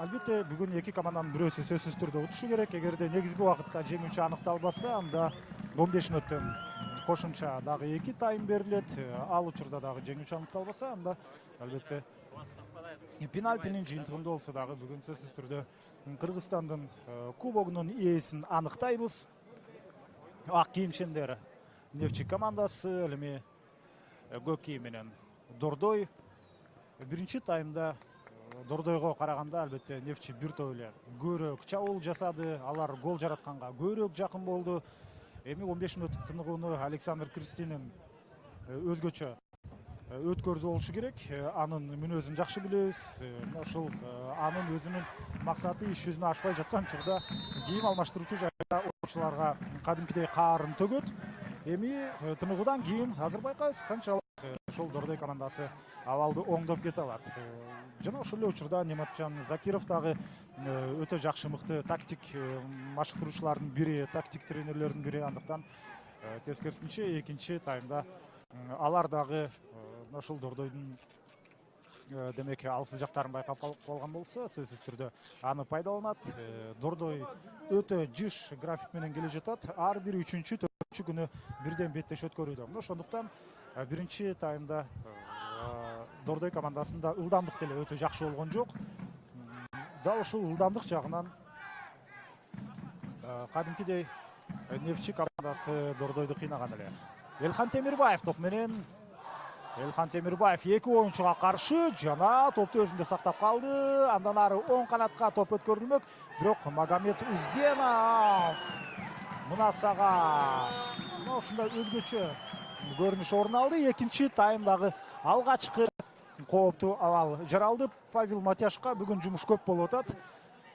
Албетте бүгүн эки команданын бирөөсү сөзсүз түрдө утушу керек. Эгерде негизги убакытта жеңүүчү аныкталбаса, анда 15 мүнөттөн кошумча дагы 2 тайм берилет. Ал учурда дагы жеңүүчү аныкталбаса, анда албетте пенальтинин жыйынтыгында болсо дагы бүгүн сөзсүз түрдө Кыргызстандын кубогунун ээсин аныктайбыз. Ак кийимчендер Нефчи командасы, ал эми көк кийим менен Дордой. Биринчи таймда Дордойго караганда албетте Нефчи бир топ эле көбүрөөк чабуул жасады. Алар гол жаратканга көбүрөөк жакын болду. Эми 15 мүнөттүк тыныгууну Александр Кристинин өзгөчө өткөрдү болушу керек. Анын мүнөзүн жакшы билебиз. Ошол анын өзүнүн максаты иш жүзүнө ашпай жаткан учурда кийим алмаштыруучу жайда оочуларга кадимкидей каарын төгөт. Эми тыныгуудан кийин азыр байкайбыз канчалык ошол Дордой командасы абалды оңдоп кете алат. Жана ошол эле учурда Нематжан Закиров дагы өтө жакшы мыкты тактик машыктыруучулардын бири, тактик тренерлердин бири. Андыктан тескерисинче экинчи таймда алар дагы ошол Дордойдун демек алсыз жактарын байкап калган болсо, сөзсүз түрдө аны пайдаланат. Дордой өтө жыш график менен келе жатат. Ар бир үчүнчү, төртүнчү күнү бирден беттеш өткөрүүдө. Ошондуктан биринчи таймда Дордой командасында ылдамдык деле өтө жакшы болгон жок. Дал ушул ылдамдык жагынан кадимкидей Нефчи командасы Дордойду кыйнаган эле. Элхан Темирбаев топ менен. Элхан Темирбаев эки оюнчуга каршы жана топту өзүндө сактап калды. Андан ары оң канатка топ өткөрүлмөк. Бирок Магомед Узденов мунасага ушундай өзгөчө көрүнүш орун алды. Экинчи таймдагы алгачкы кооптуу абал жаралды. Павел Матяшка бүгүн жумуш көп болуп атат.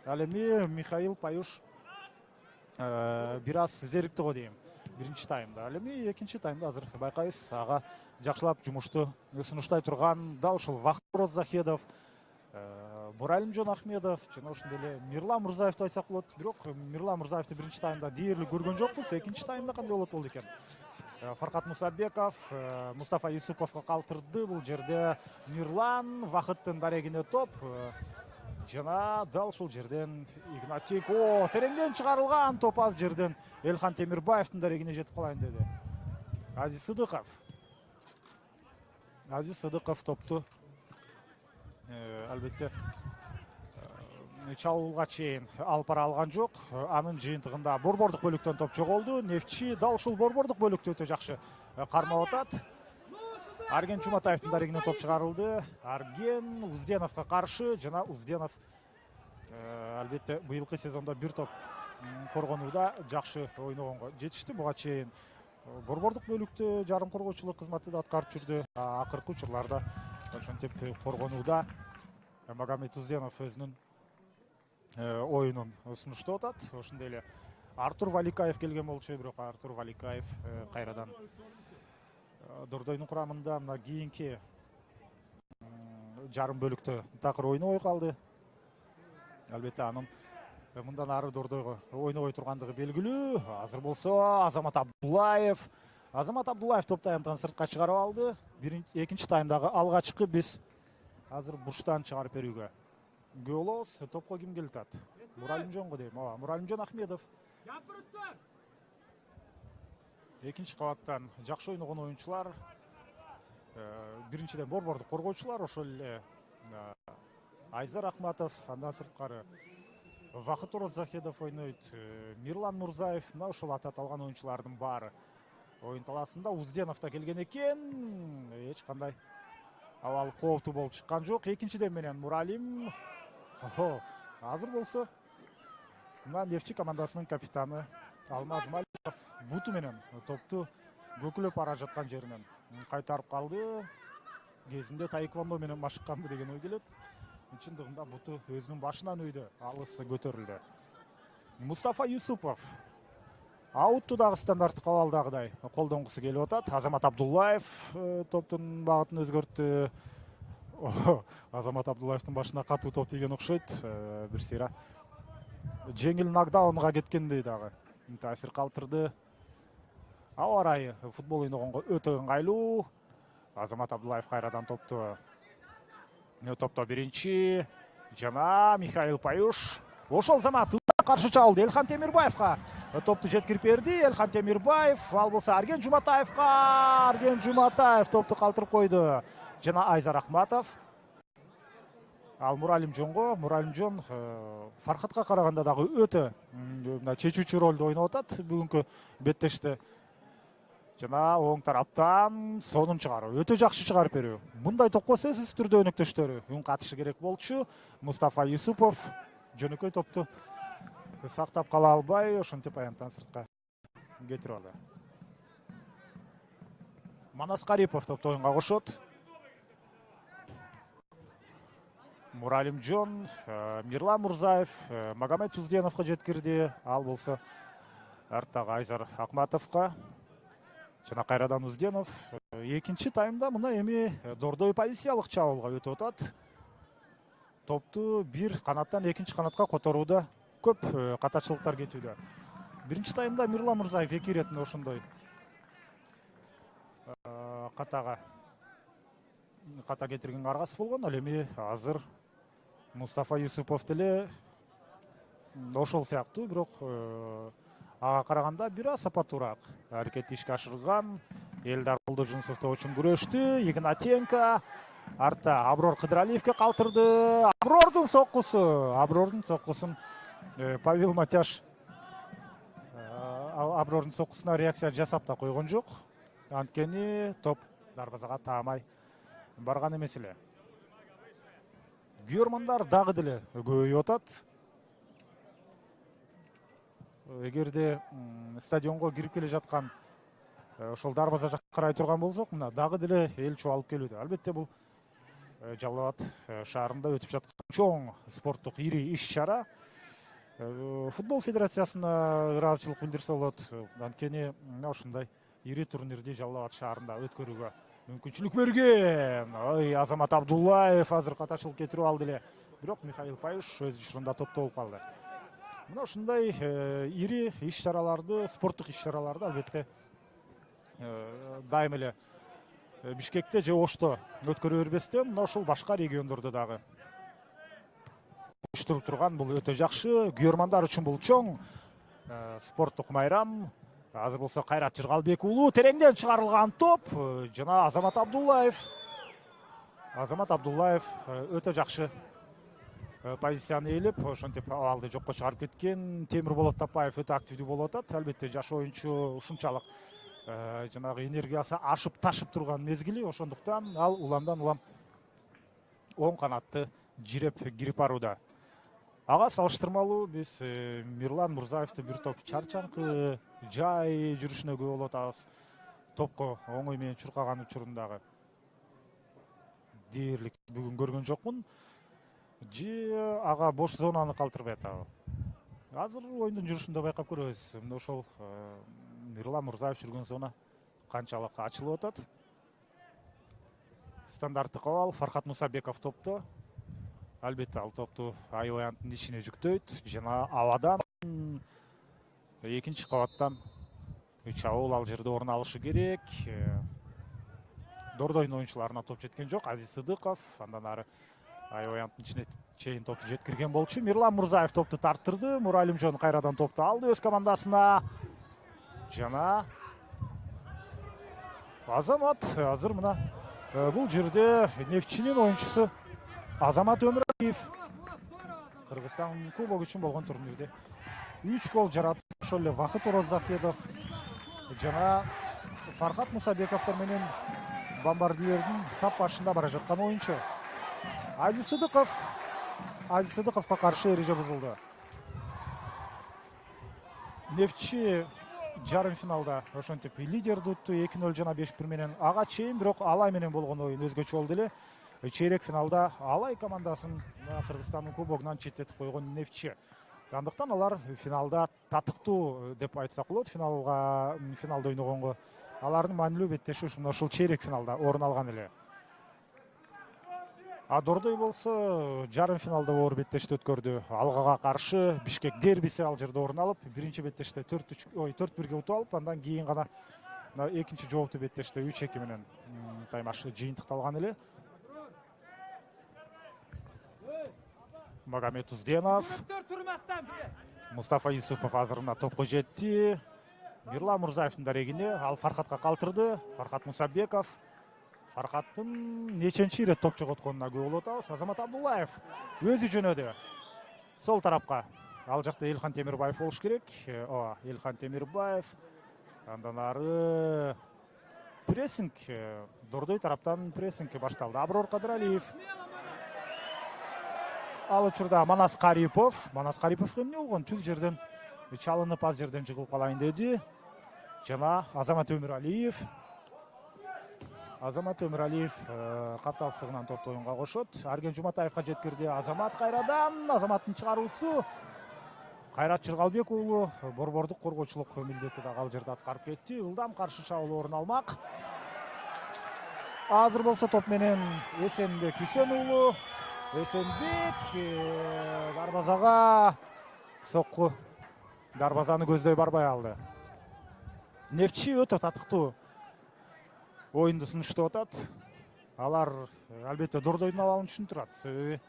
Ал эми Михаил Паюш бир аз зерикти го дейм биринчи таймда. Ал эми экинчи таймда азыр байкайбыз, ага жакшылап жумушту сунуштай турган дал ушул Вахтур Захедов, Муралимжон Ахмедов жана ошондой эле Мирлан Мурзаевди айтсак болот. Бирок Мирлан Мурзаевди биринчи таймда дээрлик көргөн жокпуз. Экинчи таймда кандай болот болду экен? Фаркат Мусабеков Мустафа Юсуповго калтырды. Бул жерде Мирлан Вахыттын дарегине топ жана дал ушул жерден Игнатик тереңден чыгарылган топ аз жерден Элхан Темирбаевдин дарегине жетип калайын деди. Азиз Сыдыков топту албетте чабуулга чейин алып бара алган жок. Анын жыйынтыгында борбордук бөлүктөн топ жоголду. Нефчи дал ушул борбордук бөлүктө өтө жакшы кармап атат. Арген Чуматаевдин дарегине топ чыгарылды. Арген Узденовго каршы жана Узденов албетте быйылкы сезондо бир топ коргонууда жакшы ойногонго жетишти. Буга чейин борбордук бөлүктө жарым коргоочулук кызматы да аткарып жүрдү. Акыркы учурларда ошентип коргонууда Магомед Узденов өзүнүн оюнун сунуштап атат. Ошондой эле Артур Валикаев келген болчу, бирок Артур Валикаев кайрадан Дордойдун курамында мына кийинки жарым бөлүктө такыр ойнобой калды. Албетте анын мындан ары Дордойго ойнобой тургандыгы белгилүү. Азыр болсо Азамат Абдуллаев топ таянтан сыртка чыгарып алды. Экинчи таймдагы алгачкы биз азыр бурчтан чыгарып берүүгө күбө болобуз. Топко ким келип атат? Муралимжонго дейм. Муралимжон Ахмедов. Экинчи кабаттан жакшы ойногон оюнчулар. Биринчиден борбордук коргоочулар, ошол эле Айзар Ахматов, андан сырткары Вахтур Захедов ойнойт, Мирлан Мурзаев, мына ошол аталган оюнчулардын баары оюн талаасында. Узденов да келген экен. Эч кандай абал кооптуу болуп чыккан жок. Экинчиден менен Муралим. Азыр болсо мына Нефчи командасынын капитаны Алмаз Маликов буту менен топту көкүлөп бара жаткан жеринен кайтарып калды. Кезинде таэквондо менен машыкканбы деген ой келет. Чындыгында буту өзүнүн башынан өйдө алыс көтөрүлдү. Мустафа Юсупов аутту дагы стандарттык абалдагыдай колдонгусу келип атат. Азамат Абдуллаев топтун багытын өзгөрттү. Азамат Абдуллаевдин башына катуу топ тийген окшойт. Бир сыйра жеңил нокдаунга кеткендей дагы таасир калтырды. Аба ырайы футбол ойногонго өтө ыңгайлуу. Азамат Абдуллаев кайрадан топто биринчи жана Михаил Паюш ошол замат каршы чабылды. Элхан Темирбаевга топту жеткирип берди. Элхан Темирбаев, ал болсо Арген Жуматаевга. Арген Жуматаев топту калтырып койду. Жана Айзар Ахматов. Ал Муралимжонго, Муралимжон Фархатка караганда дагы өтө чечүүчү ролду ойноп атат бүгүнкү беттеште. Жана оң тараптан сонун чыгаруу, өтө жакшы чыгарып берүү. Мындай топко сөзсүз түрдө өнөктөштөрү үн катышы керек болчу. Мустафа Юсупов жөнөкөй топту сактап кала албай, ошентип аянттан сыртка кетирип алды. Манас Карипов топту оюнга кошот. Муралимжон, Мирлан Мурзаев, Магомед Тузденовго жеткирди. Ал болсо арттагы Айзар Акматовго. Жана кайрадан Узденов. Экинчи таймда мына эми дордой позициялык чабуулга өтүп атат. Топту бир канаттан экинчи канатка которууда көп катачылыктар кетүүдө. Биринчи таймда Мирлан Мурзаев эки иретин ошондой ката кетирген аргасы болгон. Ал эми азыр Мустафа Юсупов деле ошол сыяктуу, бирок ага караганда бир аз сапаттуураак аракет ишке ашырган. Элдар Болдожунусов үчүн күрөштү. Игнатенко артта Аброр Кыдыралиевге калтырды. Абрордун соккусун Павел Матяш Абрордун соккусуна реакция жасап да койгон жок. Анткени топ дарбазага таамай барган эмес эле. Күйөрмандар дагы деле көбөйүп атат. Эгерде стадионго кирип келе жаткан ошол дарбаза жакка карай турган болсок, мына дагы деле эл чубалып келүүдө. Албетте бул Жалал Абад шаарында өтүп жаткан чоң спорттук ири иш-чара. Футбол федерациясына ыраазычылык билдирсе болот. Анткени ушундай ири турнирди Жалал Абад шаарында өткөрүүгө мүмкүнчүлүк берген. Азамат Абдуллаев азыр катачылык кетирип алды эле. Бирок Михаил Паюш өз учурунда топто болуп калды. Мына ушундай ири иш-чараларды, спорттук иш-чараларды албетте дайым эле Бишкекте же Ошто өткөрө бербестен, мына ушул башка региондордо дагы уюштуруп турган бул өтө жакшы. Күйөрмандар үчүн бул чоң спорттук майрам. Азыр болсо Кайрат Жыргалбек уулу тереңден чыгарылган топ жана Азамат Абдуллаев өтө жакшы позицияны ээлеп, ошентип абалды жокко чыгарып кеткен. Темирболот Тапаев өтө активдүү болуп атат. Албетте жаш оюнчу ушунчалык жанагы энергиясы ашып ташып турган мезгили, ошондуктан ал уламдан улам оң канатты жиреп кирип барууда. Ага салыштырмалуу биз Мирлан Мурзаевди бир топ чарчаңкы жай жүрүшүнө күбө болуп атабыз. Топко оңой менен чуркаган учурундагы дээрлик бүгүн көргөн жокмун. Же ага бош зонаны калтырбай атабы. Азыр оюндун жүрүшүндө байкап көрөбүз. Мына ошол Мирлан Мурзаев жүргөн зона канчалык ачылып атат. Стандарттык абал Фархат Мусабеков топто. Албетте ал топту аябаянттын ичине жүктөйт жана абадан экинчи кабаттан чабуул ал жерде орун алышы керек. Дордойдун оюнчуларына топ жеткен жок. Азиз Сыдыков андан ары аябаянттын ичине чейин топту жеткирген болчу. Мирлан Мурзаев топту тарттырды. Муралимжон кайрадан топту алды өз командасына. Жана Азамат азыр мына бул жерде Нефтчинин оюнчусу Азамат Өмүралиев Кыргызстан кубогу үчүн болгон турнирде 3 гол жаратып, ошол эле Вахыт Орозахедов жана Фархат Мусабековдор менен бомбардирлердин сап башында бара жаткан оюнчу. Азиз Сыдыковго каршы эреже бузулду. Нефтчи жарым финалда ошентип лидерди утту 2-0 жана 5-1 менен. Ага чейин бирок Алай менен болгон оюн өзгөчө болду эле. Чейрек финалда Алай командасын Кыргызстандын кубогунан четтетип койгон Нефтчи. Андыктан алар финалда татыктуу деп айтсак болот. Финалда ойногонго алардын маанилүү беттеши ушул чейрек финалда орун алган эле. А Дордой болсо жарым финалда оор беттешти өткөрдү. Алгага каршы Бишкек дербиси ал жерде орун алып, биринчи беттеште 4-1ге утуп алып, андан кийин гана экинчи жооптуу беттеште 3-2 менен таймаш жыйынтыкталган эле. Магомед Узденов. Мустафа Юсупов азырына топқа жетті. Мирлан Мурзаевтың дарегіне, ал Фархатқа қалтырды. Фархат Мусабеков. Фархаттың неченші рет топ жоғытқанына көп болып отыр. Азамат Абдуллаев өзі жөнеді. Сол тарапқа. Ал жақта Елхан Темирбаев болуш керек. Елхан Темирбаев. Андан ары прессинг. Дордой тараптан прессинг башталды. Аброр Кадыралиев. Ал учурда Манас Карипов. Манас Карипов эмне болгон? Түз жерден чалынып, аз жерден жыгылып калайын деди. Жана Азамат Өмүралиев. Азамат Өмүралиев капталсыгынан топты оюнга кошот. Арген Жуматаевга жеткирди. Азамат кайрадан. Азаматтын чыгаруусу. Кайрат Жыргалбек уулу борбордук коргоочулук милдети да ал жерде аткарып кетти. Ылдам каршы чабуул орун алмак. Азыр болсо топ менен Эсенбек Үсен уулу. Эсенбек дарбазага сокку. Дарбазаны көздөй барбай алды. Нефтчи өтө татыктуу оюнду сунуштап атат. Алар албетте Дордойдун абалын түшүнүп турат. Себеби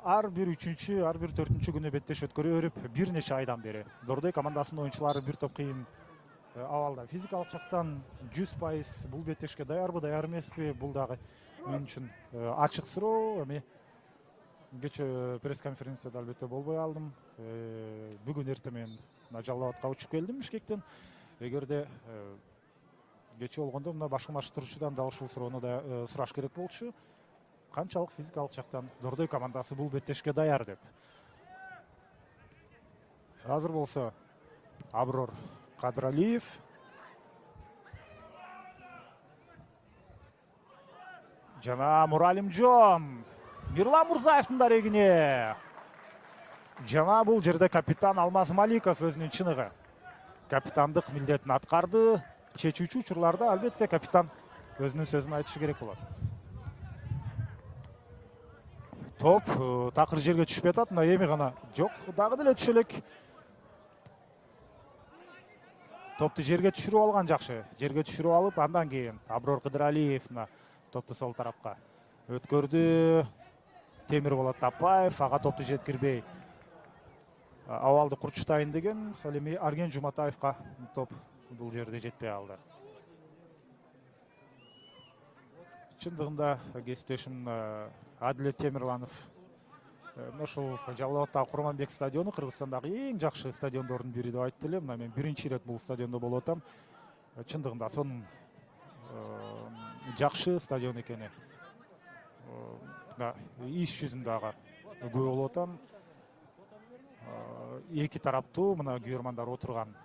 ар бир 3-чү, ар бир 4-чү күнү беттеш өткөрүп өрүп, бир нече айдан бери Дордой командасынын оюнчулары бир топ кыйын абалда. Физикалык жактан 100% бул беттешке даярбы, даяр эмеспи? Бул дагы мен үчүн ачык суроо. Эми кечээ пресс-конференцияда албетте болбой алдым. Бүгүн эртең мен Жалал Абадка учуп келдим Бишкектен. Эгерде кечээ болгондо мына башкы баштыруучудан да ушул суроону да сураш керек болчу. Канчалык физикалык жактан Дордой командасы бул беттешке даяр деп. Азыр болсо Аброр Кадыралиев. Жана Муралимжон. Мирлан Мурзаевдин дарегине. Жана бул жерде капитан Алмаз Маликов өзүнүн чыныгы. Капитандык милдетин аткарды. Чечүүчү учурларда албетте капитан өзүнүн сөзүн айтышы керек болот. Топ такыр жерге түшпөй атат, мына эми гана жок, дагы деле түшө элек. Топту жерге түшүрүп алган жакшы. Жерге түшүрүп алып, андан кийин Аброр Кыдыралиев мына топту сол тарапка өткөрдү. Темирболот Тапаев ага топту жеткирбей абалды курчутайын деген, эми Арген Жуматаевга топ бул жерде жетпей алды. Чындыгында кесиптешим Адилет Темирланов ошол Жалал Абадтагы Курманбек стадиону Кыргызстандагы эң жакшы стадиондордун бири деп айтты эле. Мына мен биринчи ирет бул стадиондо болуп атам. Чындыгында сонун жакшы стадион экени иш жүзүндө ага күбө болуп атам. Эки тараптуу мына күйөрмандар отурган.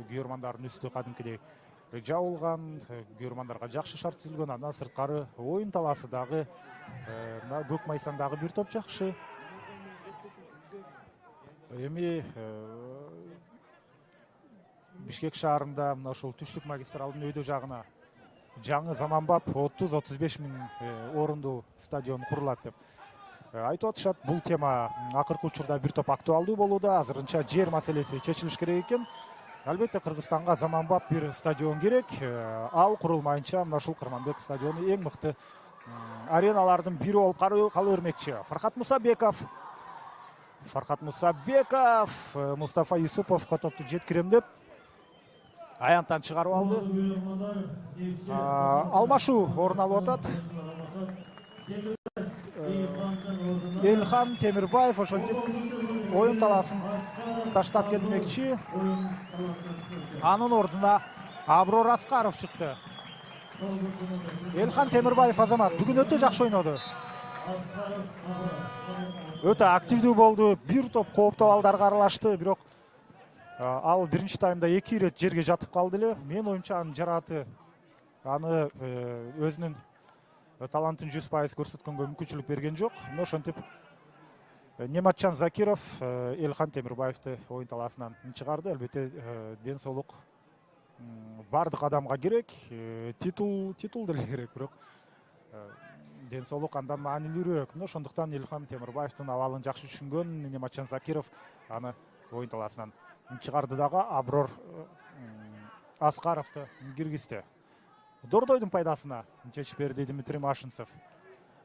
Күйөрмандардын үстү кадимкидей жабылган, күйөрмандарга жакшы шарт түзүлгөн. Андан сырткары оюн талаасы дагы мына көк майсаңдагы бир топ жакшы. Эми Бишкек шаарында мына ушул түштүк магистралдын өйдө жагына жаңы заманбап 30-35 миң орундуу стадион курулат деп айтып атышат. Бул тема акыркы учурда бир топ актуалдуу болууда. Азырынча жер маселеси чечилиш керек экен. Албетте Кыргызстанга заманбап бир стадион керек. Ал курулмайынча мына ушул Курманбек стадиону эң мыкты ареналардын бири болуп кала бермекчи. Фархат Мусабеков. Мустафа Юсуповго топту жеткирем деп аянттан чыгарып алды. Алмашуу орун алып атат. Элхан Темирбаев ошентип оюн талаасын таштап кетмекчи. Анын ордуна Аброр Аскаров чыкты. Элхан Темирбаев Азамат бүгүн өтө жакшы ойноду. Өтө активдүү болду. Бир топ кооптуу балдарга аралашты, бирок ал биринчи таймда 2 ирет жерге жатып калды эле. Мен оюмча анын жарааты аны өзүнүн талантын 100% көрсөткөнгө мүмкүнчүлүк берген жок. Ошентип Нематчан Закиров Элхан Темирбаевди оюн талаасынан чыгарды. Албетте ден соолук бардык адамга керек, титул деле керек, бирок ден соолук андан маанилүүрөөк. Ошондуктан Элхан Темирбаевдин абалын жакшы түшүнгөн Нематчан Закиров аны оюн талаасынан чыгарды дагы. Аброр Аскаровду киргизди. Дордойдун пайдасына чечип берди Дмитрий Машинцев.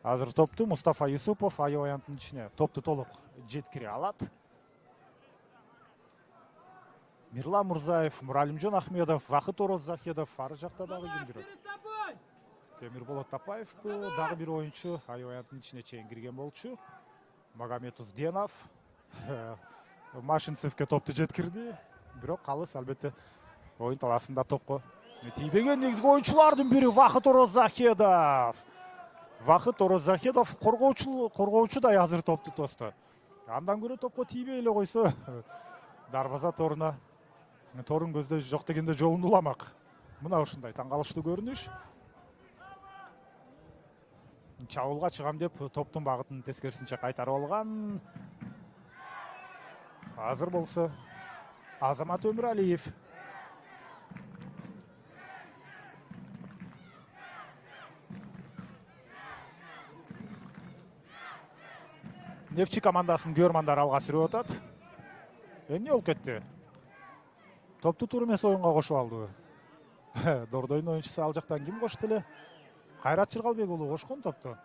Азыр топту Мустафа Юсупов аябаянттын ичине топту толук жеткире алат. Мирлан Мурзаев, Муралимжон Ахмедов, Вахыт Ороззахедов, ары жакта дагы ким жүрөт? Темирболот Тапаев дагы бир оюнчу аябаянттын ичине чейин кирген болчу. Магомед Узденов Машинцевке топту жеткирди. Бирок калыс албетте оюн таласында топко тийбеген негизги оюнчулардын бири Вахыт Ороззахедов. Вахыт Ороззахедов коргоочудай азыр топту тосту. Андан көрө топко тийбей эле койсо дарбаза торун көздө жок дегенде жолун уламак. Мына ушундай таң калыштуу көрүнүш. Чабуулга чыгам деп топтун багытын тескерисинче кайтарып алган. Азыр болсо Азамат Өмүралиев. Нефчи командасын көрмандар алга сүрүп атат. Эмне болуп кетти? Топту туура эмес оюнга кошуп алды. Дордойдун оюнчусу ал жактан ким кошту эле? Кайрат Чыргалбек уулу кошкон топту.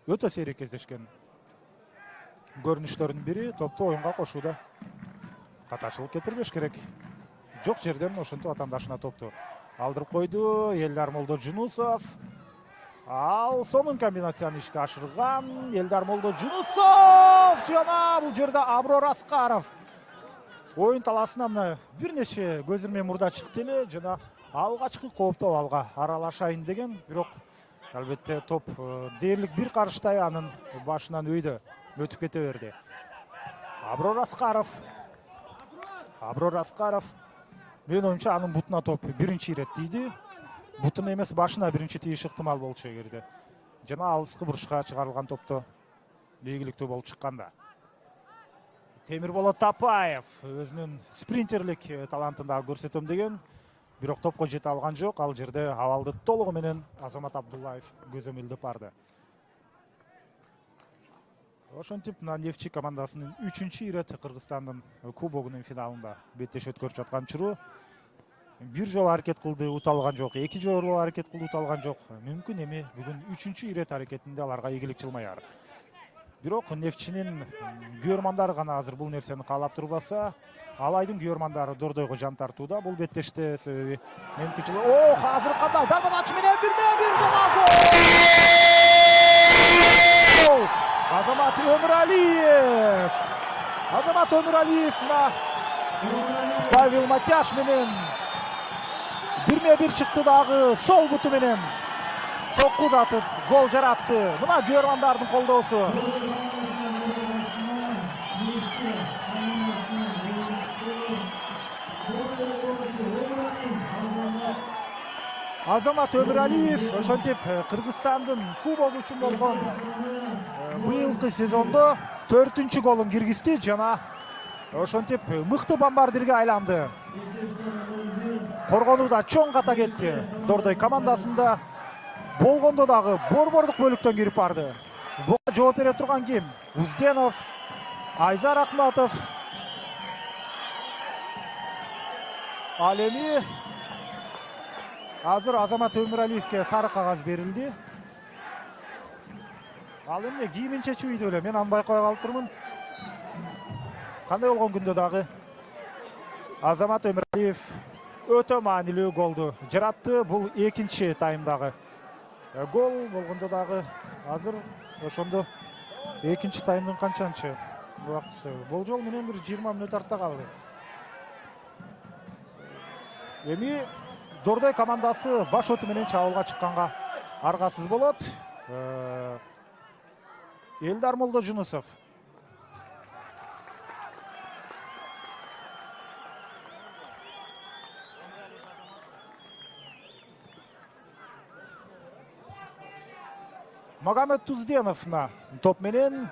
Өтө сейрек кездешкен көрүнүштөрдүн бири топту оюнга кошууда катачылык кетирбеш керек. Жок жерден ошентип атандашына топту алдырып койду. Элдар Молдожунусов. Ал сонун комбинацияны ишке ашырган. Элдар Молдожунусов жана бул жерде Аброр Аскаров оюн таласына мына бир нече көзүрмө мурда чыкты эле жана алгачкы кооптоо балга аралашайын деген. Бирок албетте топ дээрлик бир карыштай анын башынан өйдө өтүп кете берди. Аброр Аскаров мен оюнчу анын бутуна топ биринчи ирет тийди. Бутуна эмес башына биринчи тийиш ыктымал болчу эгерде жана алыскы бурушка чыгарылган топто ийгиликтүү болуп чыкканда. Темирболот Тапаев өзүнүн спринтерлик талантын да көрсөтөм деген, бирок топко жете алган жок. Ал жерде абалды толугу менен Азамат Абдуллаев көзөмөлдөп барды. Ошентип мына Нефчи командасынын 3-чү ирет Кыргызстандын кубогунун финалында беттеш өткөрүп жаткан чуру. Бир жолу аракет кылды, уталган жок. 2 жолу аракет кылды, уталган жок. Мүмкүн эми бүгүн 3-чү ирет аракетинде аларга ийгилик чылмаяр. Бирок Нефчинин күйөрмандары гана азыр бул нерсени каалап турбаса, Алайдын күйөрмандары Дордойго жан тартууда. Бул беттеште себеби мүмкүнчүлүк. Азыр кандай дарбадач менен 1-1 гол! Азамат Өмүралиев Павел Матяш менен 1-1 чыкты дагы сол буту менен сокку узатып гол жаратты. Мына күйөрмандардын колдоосу. Азамат Өмүралиев ошентип Кыргызстандын кубогу үчүн болгон быйылкы сезондо 4-чү голун киргизди жана ошентип мыкты бомбардирге айланды. Коргонууда чоң ката кетти. Дордой командасында болгондо дагы борбордук бөлүктөн кирип барды. Буга жооп бере турган ким? Узденов, Айзар Акматов. Ал эми азыр Азамат Өмүралиевке сары кагаз берилди. Ал эмне кийимин чечип үйдө эле, мен аны байкабай калып турмун. Кандай болгон күндө дагы Азамат Өмүралиев өтө маанилүү голду жаратты. Бул 2-чи таймдагы гол болгондо дагы азыр ошондо 2-чи таймдын канчанчы убактысы болжол менен бир 20 мүнөт артта калды. Эми Дордой командасы баш өтү менен чабуулга чыкканга аргасыз болот. Элдар Молдожунусов. Магомед Узденовна топ менен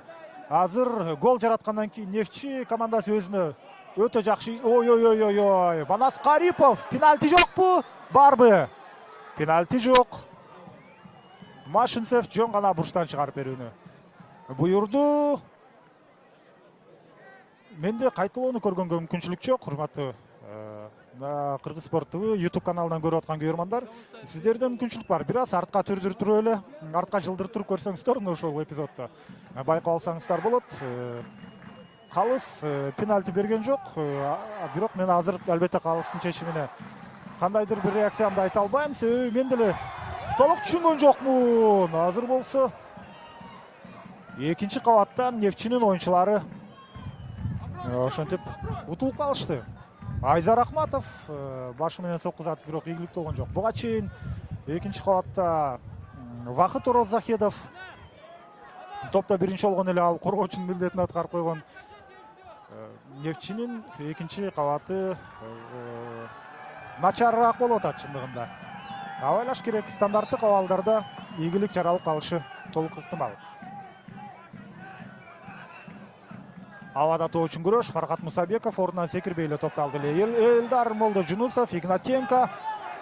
азыр гол жараткандан кийин Нефчи командасы өзүнө өтө жакшы. Ой, Банас Карипов, пенальти жокпу? Барбы? Пенальти жок. Машинцев жөн гана бурчтан чыгарып берүүнү буйурду. Менде кайталоону көргөнгө мүмкүнчүлүк жок, урматтуу Кыргыз Спорт ТВ YouTube каналынан көрүп аткан көрөрмандар, сиздерде мүмкүнчүлүк бар. Бир аз артка түрдүрүп эле, артка жылдырып туруп көрсөңүздөр, ошол эпизоддо байкап алсаңыздар болот. Калыс пенальти берген жок, бирок мен азыр албетте Калыстын чечимине кандайдыр бир реакциямды айта албайм. Себеби мен деле толук түшүнгөн жокмун. Азыр болсо экинчи кабаттан Нефтчинин оюнчулары ошентип утулуп калышты. Айзар Ахматов башы менен соккузат, бирок ийгиликтүү болгон жок. Буга чейин экинчи кабатта Вахыт Орозахедов топто биринчи болгон эле ал коргоочунун милдетин аткарып койгон. Нефтчинин экинчи кабаты начарыраак болуп атат чындыгында. Абайлаш керек, стандарттык абалдарда ийгилик жаралып калышы толук ыктымал. Авада тоо үчүн күрөш. Фархат Мусабеков ордунан секирбей эле топту алды эле. Элдар Молдожунусов, Игнатенко,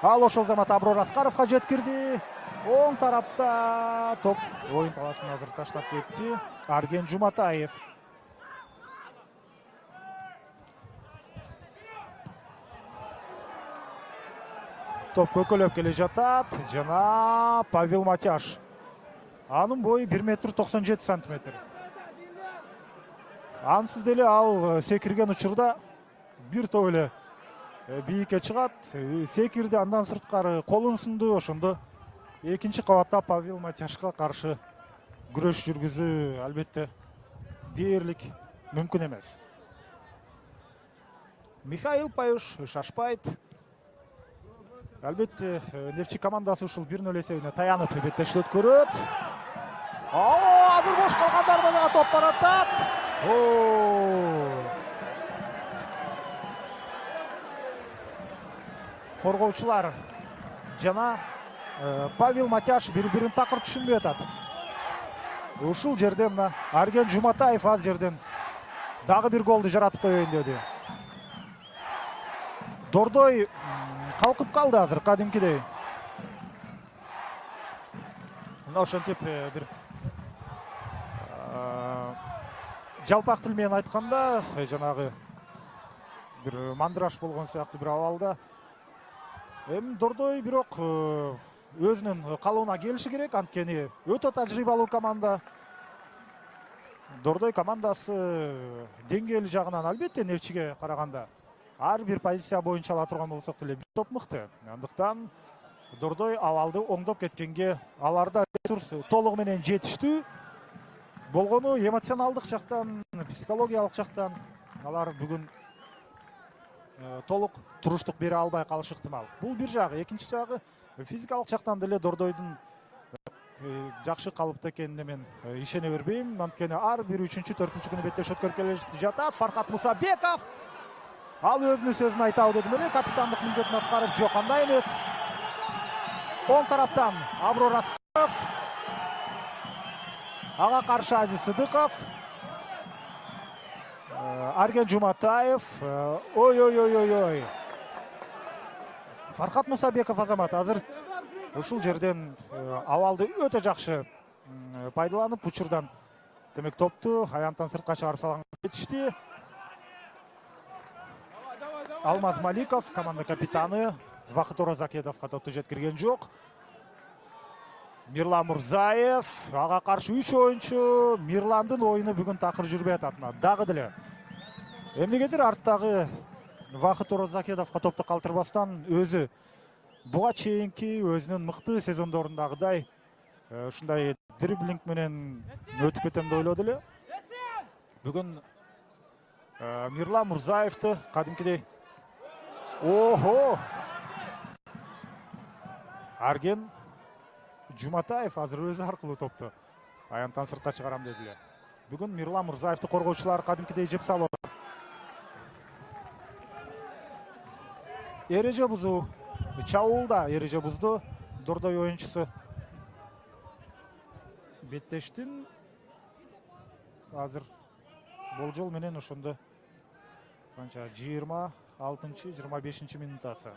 ал ошол замат Аброр Аскаровго жеткирди. Оң тарапта топ оюн талашын азыр таштап кетти Арген Жуматаев. Топ көкөлөп келе жатат жана Павел Матяш. Анын бою 1,97 сантиметр. Ансыз деле ал секирген учурда бир топ эле бийикке чыгат. Секирди, андан сырткары колун сунду. Ошондо экинчи кабатта Павел Матяшка каршы күрөш жүргүзүү албетте дээрлик мүмкүн эмес. Михаил Паюш шашпайт. Албетте Нефтчи командасы ушул 1-0 эсебине таянып беттешти өткөрөт. Азыр бош калгандарда дагы топ баратат. Коргоочулар жана Павел Матяш бири-бирин такыр түшүнбөй атат. Ушул жерде мына Арген Жуматаев аз жерден дагы бир голду жаратып коеюн деди. Дордой калкып калды азыр кадимкидей. Мына ошентип бир жалпак тил менен айтканда жанагы бир мандраж болгон сыяктуу бир абалда. Эми Дордой бирок өзүнүн калыбына келиши керек, анткени өтө тажрыйбалуу команда. Дордой командасы деңгээли жагынан албетте Нефтчиге караганда ар бир позиция боюнча ала турган болсок деле бир топ мыкты. Андыктан Дордой абалды оңдоп кеткенге аларда ресурс толугу менен жетиштүү болгону, эмоционалдык жактан, психологиялык жактан алар бүгүн толук туруштук бере албай калышы ыктымал. Бул бир жагы. Экинчи жагы физикалык жактан деле Дордойдун жакшы калыпта экенине мен ишене бербейм. Анткени ар бир 3-4 күнү беттеш өткөрүп келе жатат. Фархат Мусабеков ал өзүнүн сөзүн айтабы дедим эле, капитандык милдетин аткарып жок, андай эмес. Оң тараптан Аброр Аскаров, ага каршы Азиз Сыдыков, Арген Жуматаев. Ой. Фархат Мусабеков азамат азыр ушул жерден абалды өтө жакшы пайдаланып, учурдан демек топту аянттан сыртка чыгарып салган кетишти. Алмаз Маликов, команда капитаны, Вахыт Орозакедовго топту жеткирген жок. Мирлан Мурзаев, ага каршы 3 оюнчу. Мирландын оюну бүгүн такыр жүрбөй атат. Дагы деле эмнегедир арттагы Вахыт Орозакедовго топту калтырбастан өзү буга чейинки өзүнүн мыкты сезондорундагыдай ушундай дриблинг менен өтүп кетем деп ойлоду эле. Бүгүн Мирлан Мурзаевди кадимкидей Арген Жуматаев азыр өзү аркылуу топту аянттан сыртка чыгарам деди эле. Бүгүн Мирлан Мурзаевди коргоочулар кадимкидей жеп салып атат. Эреже бузуу, чабуулда эреже бузду Дордой оюнчусу. Беттештин азыр болжол менен ошондо канча 26-25 минутасы.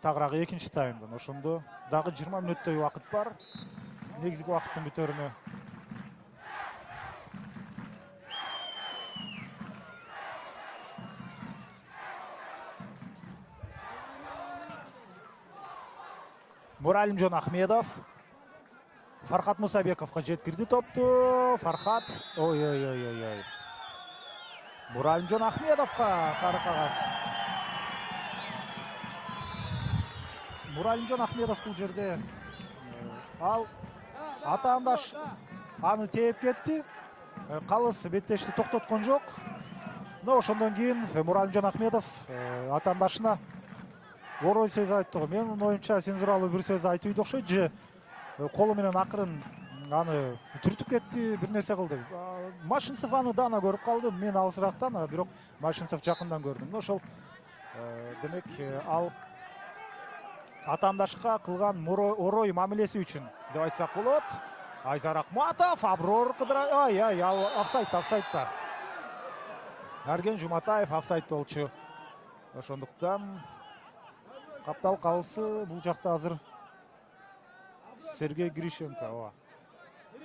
Тагыраагы экинчи таймдан ошондо дагы 20 мүнөттөй убакыт бар негизги убакыттын бүтөрүнө. Муралимжон Ахмедов Фархат Мусабековға жеткирди топту. Фархат, ой. Муралимжон Ахмедовқа сары қағаз. Муралимжон Ахмедов бұл жерде ал атаандаш аны тээп кетти. Калыс беттешти токтоткон жок. Но ошондон кийин Муралимжон Ахмедов атаандашына орой сөз айтты. Менин оюмча цензуралуу бир сөз айтып окшойт же колу менен акырын аны түртүп кетти, бир нерсе кылды. Машинцев аны дана көрүп калды. Мен алысырактан, бирок Машинцев жакындан көрдүм. Ошол демек ал атаандашка кылган орой мамилеси үчүн деп айтсак болот. Айзар Акматов, Аброр кыдыра, ал офсайдта. Арген Жуматаев офсайд болчу. Ошондуктан каптал калысы бул жакта азыр Сергей Грищенко.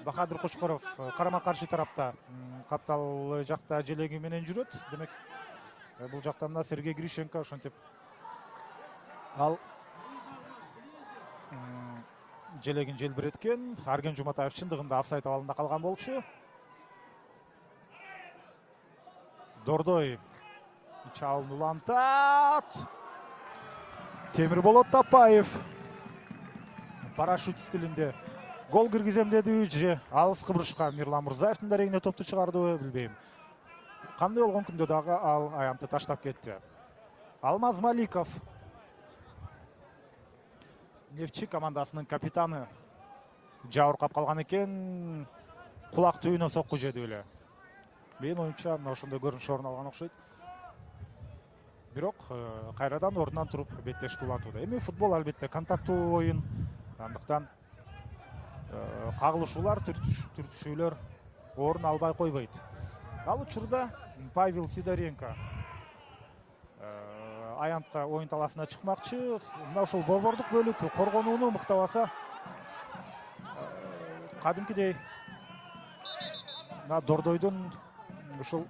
Бахадыр Кочкоров карама-каршы тарапта каптал жакта желеги менен жүрөт. Демек бул жактан да Сергей Грищенко ошентип ал желегин желбиреткен. Арген Жуматаев чындыгында офсайд абалында калган болчу. Дордой чалым улантат. Темирболот Тапаев парашют стилинде гол киргизем деди же алыскы бурушка Мирлан Мурзаевдин дарегине топту чыгардыбы билбейм. Кандай болгон күндө дагы ал аянтты таштап кетти. Алмаз Маликов Нефтчи командасынын капитаны жабыркап калган экен. Кулак түбүнө сокку жеди эле. Менин оюмча ошондой көрүнүш орун алган окшойт. Бирок кайрадан ордунан туруп беттешти улантууда. Эми футбол албетте контактуу оюн. Андыктан кагылышуулар, түртүшүүлөр орун албай койбойт. Ал учурда Павел Сидоренко аянтка оюн таласына чыкмакчы. Мына ошол борбордук бөлүк коргонууну мыктабаса кадимкидей Дордойдун ушул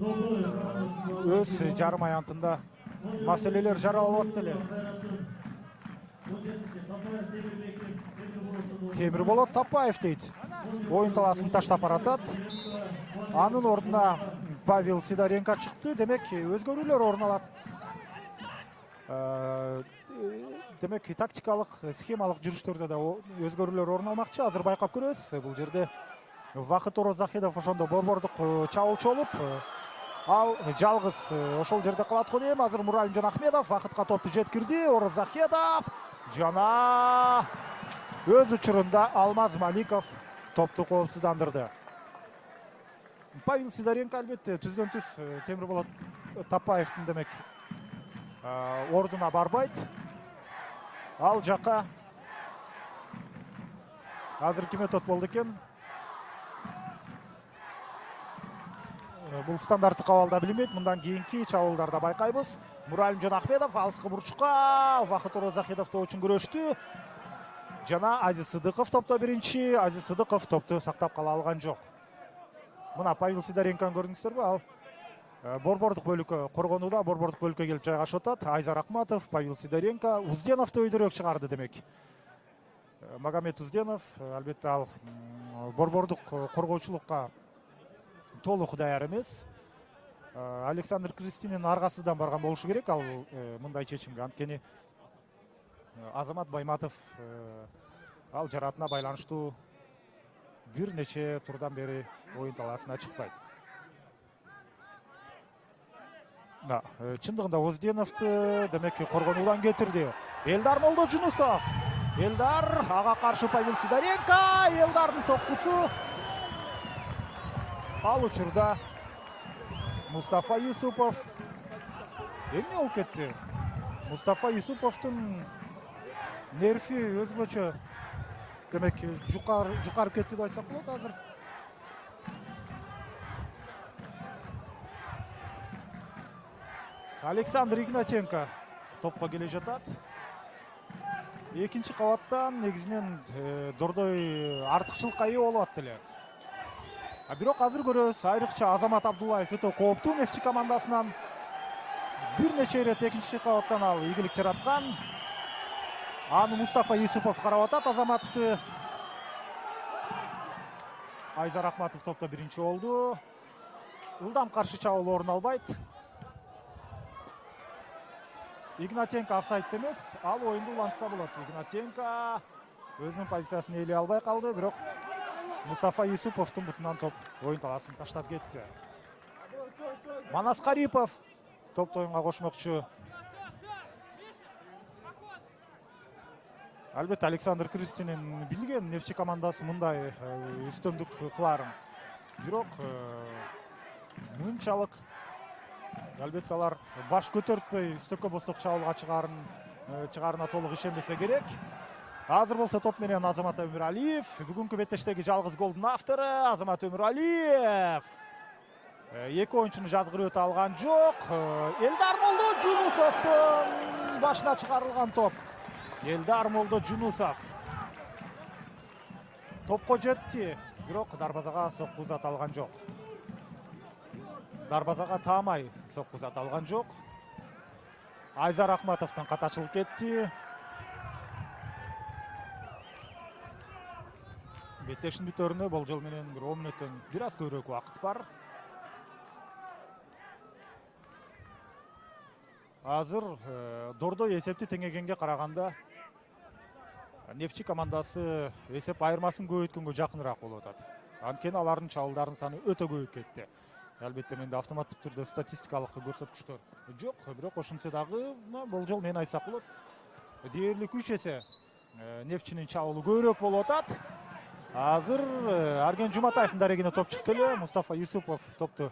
өз жарым аянтында маселелер жаралып эле. Темирболот Тапаев дейт. Оюн таласын таштап баратат. Анын ордуна Павел Сидоренко чыкты. Демек өзгөрүүлөр орун алат. Демек тактикалык, схемалык жүрүштөрдө да өзгөрүүлөр орун алмакчы. Азыр байкап көрөбүз. Бул жерде Вахыт Орозахедов ошондо борбордук чабуулчу болуп, ал жалгыз ошол жерде калат го дейм. Азыр Муралимжон Ахмедов Вахытка топту жеткирди. Орозахедов жана өз учурунда Алмаз Маликов топту коопсуздандырды. Павел Сидоренко албетте түздөн-түз Темирболот Тапаевдин демек ордуна барбайт. Ал жака азыр ким өтөт болду экен? Бул стандарттык абалда билинбейт. Мындан кийинки чабуулдарда байкайбыз. Муралимжон Ахмедов алыскы бурчка Вахыт Орозахедовто үчүн күрөштү. Жана Азиз Сыдыков топто биринчи. Азиз Сыдыков топту сактап кала алган жок. Мына Павел Сидоренконы көрдүңүздөрбү? Ал борбордук бөлүккө коргонууда, борбордук бөлүккө келип жайгашып атат. Айзар Акматов, Павел Сидоренко, Узденовду өйдөрөөк чыгарды демек. Магомед Узденов албетте ал борбордук коргоочулукка толук даяр эмес. Александр Кристинин аргасынан барган болушу керек ал мындай чечимге. Анткени Азамат Байматов ал жаратына байланыштуу бир нече турдан бери оюн талаасына чыкпайт. Чындыгында Узденовду демек коргонуудан кетирди. Элдар Молдожунусов. Элдар ага каршы Павел Сидоренко. Элдардын соккусу. Ал учурда Мустафа Юсупов эмне болуп кетти? Мустафа Юсуповдун нерви өзгөчө демек жукарып кетти деп айтсак болот азыр. Александр Игнатенко топко келе жатат. Экинчи кабаттан негизинен Дордой артыкчылыкка ээ болуп атты эле. Бирок азыр көрөбүз, айрыкча Азамат Абдуллаев өтө кооптуу Нефтчи командасынан бир нече ирет экинчи кабаттан ал ийгилик жараткан. Аны Мустафа Юсупов карап атат. Азаматты Айзар Ахматов топта биринчи болду. Ылдам каршы чабуул орун албайт. Игнатенко офсайд эмес, ал оюнду улантса болот. Игнатенко өзүнүн позициясын ээлей албай калды, бирок Мустафа Юсуповдун бутунан топ оюн таласын таштап кетти. Манас Карипов топты оюнга кошмокчу. Албетте Александр Кристинин билген Нефчи командасы мындай үстөмдүк кыларын. Бирок мынчалык албетте алар баш көтөртпөй үстөккө бостук чабуулга чыгарына толук ишенбесе керек. Азыр болсо топ менен Азамат Өмүралиев. Бүгүнкү беттештеги жалгыз голдун автору Азамат Өмүралиев. Эки оюнчуну жазгырып өтө алган жок. Элдар Молдо Жунусовдун башына чыгарылган топ. Элдар Молдо Жунусов топко жетти, бирок дарбазага сокку зат алган жок. Дарбазага таамай сокку зат алган жок. Айзар Ахматовдон катачылып кетти. Беттештин бүтөрүнө болжол менен 10 мүнөттөн бир аз көбүрөөк убакыт бар. Азыр Дордой эсепти теңегенге караганда Нефчи командасы эсеп айырмасын көбөйткөнгө жакыныраак болуп атат. Анткени алардын чабуулдарынын саны өтө көбөйүп кетти. Албетте менде автоматтык түрдө статистикалык көрсөткүчтөр жок, бирок ошентсе дагы болжол менен айтсак болот. Дээрлик 3 эсе Нефчинин чабуулу көбүрөөк болуп атат. Азыр Арген Жуматаевдин дарегине топ чыкты эле. Мустафа Юсупов топту